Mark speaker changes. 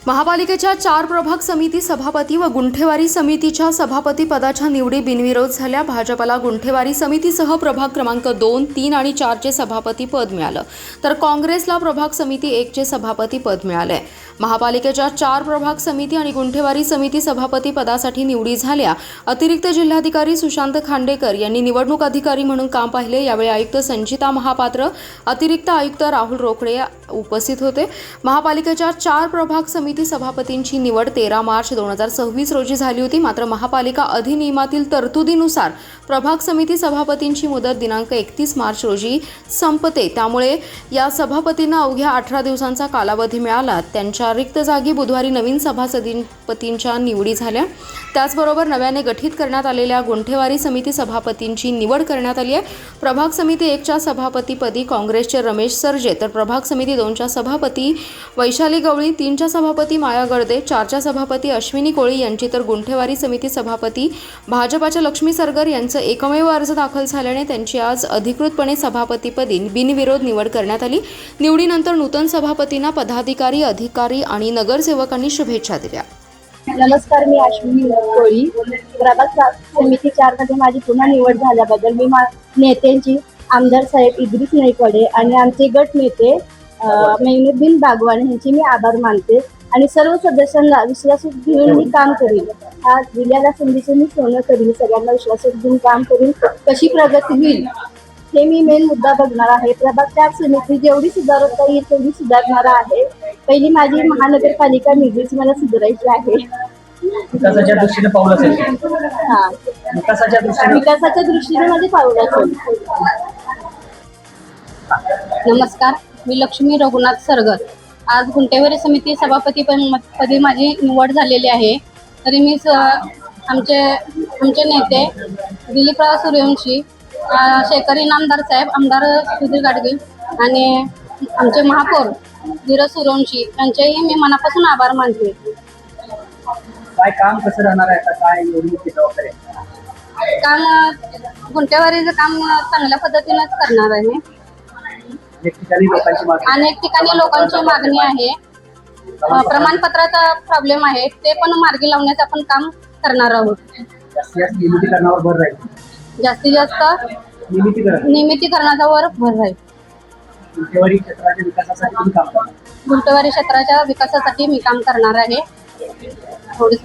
Speaker 1: महापालिकेच्या 4 प्रभाग समिती सभापती व गुंठेवारी समितीच्या सभापती पदाच्या निवडी बिनविरोध झाल्या। भाजपला गुंठेवारी समितीसह प्रभाग क्रमांक 2, 3 आणि 4 चे सभापती पद मिळालं, तर काँग्रेसला प्रभाग समिती 1 चे सभापती पद मिळाले। महापालिकेच्या 4 प्रभाग समिती आणि गुंठेवारी समिती सभापती पदासाठी निवडी झाल्या। अतिरिक्त जिल्हाधिकारी सुशांत खांडेकर यांनी निवडणूक अधिकारी म्हणून काम पाहिले। यावेळी आयुक्त संचिता महापात्र, अतिरिक्त आयुक्त राहुल रोकडे उपस्थित होते। महापालिकेच्या 4 प्रभाग समिती सभापतींची निवड 13 मार्च 2026 रोजी झाली होती। मात्र महापालिका अधिनियमातील तरतुदीनुसार प्रभाग समिती सभापतींची मुदत दिनांक 31 मार्च रोजी संपते, त्यामुळे या सभापतींना अवघ्या 18 दिवसांचा कालावधी मिळाला। त्यांच्या रिक्त जागी बुधवारी नवीन सभापतींच्या निवडी झाल्या। त्याचबरोबर नव्याने गठीत करण्यात आलेल्या गुंठेवारी समिती सभापतींची निवड करण्यात आली आहे। प्रभाग समिती 1 च्या सभापतीपदी काँग्रेसचे रमेश सरजे, तर प्रभाग समिती 2 च्या सभापती वैशाली गवळी, 3 च्या सभापती माया गर्दे, 4 च्या सभापती अश्विनी कोळी यांची, तर गुंठेवारी समिती सभापती भाजपाच्या लक्ष्मी सरगर यांचं एकमेव अर्ज दाखल झाल्याने त्यांची आज अधिकृतपणे सभापतीपदी बिनविरोध निवड करण्यात आली। निवडीनंतर नूतन सभापतींना पदाधिकारी, अधिकारी आणि नगरसेवकांनी शुभेच्छा दिल्या।
Speaker 2: नमस्कार, मी अश्विनी कोळी। प्रभाग समिती 4 मध्ये माझी पुन्हा निवड झाल्याबद्दल मी नेत्यांची, आमदार साहेब इद्रिस नाईकवाडे आणि आमचे गट नेते मेहनुद्दीन बागवान यांचे मी आभार मानते आणि सर्व सदस्यांना विश्वासात घेऊन मी काम करीन। आज दिलेल्या संधीचे मी सोनं करीन, सगळ्यांना विश्वासात घेऊन काम करीन। कशी प्रगती होईल हे मी मेन मुद्दा बघणार आहे। प्रभाग 4 समिती जेवढी सुधारता येईल तेवढी सुधारणार आहे। पहिली माझी महानगरपालिका निधीची मला सुधारायची आहे।
Speaker 3: विकासाच्या दृष्टीने पाऊल असेल।
Speaker 2: विकासाच्या दृष्टीने माझे पाऊल असेल। नमस्कार, मी लक्ष्मी रघुनाथ सरगर। आज गुंठेवारी समिती सभापती पदी माझी निवड झालेली आहे। तरी मी आमचे नेते दिलीपराव सूर्यवंशी, शेखर इनामदार साहेब, आमदार सुधीर गाडगे आणि आमचे महापौर धीरज सूर्यवंशी यांचेही मी मनापासून आभार मानते।
Speaker 3: काय काम कसं राहणार आहे, काय निवडणुकीची जबाबदारी?
Speaker 2: काम गुंठेवारीचं काम चांगल्या पद्धतीनेच करणार आहे। अनेक ठिकाणी लोकांची मागणी आहे, प्रमाणपत्राचा प्रॉब्लेम आहे, ते पण मार्गी लावण्याचं आपण काम करणार आहोत।
Speaker 3: नियमितीकरणावर भर राहील,
Speaker 2: जास्तीत जास्त नियमितीकरणावर भर राहील।
Speaker 3: गुंठेवारी क्षेत्राच्या विकासासाठी
Speaker 2: गुंठेवारी क्षेत्राच्या विकासासाठी मी काम करणार आहे। थोडीच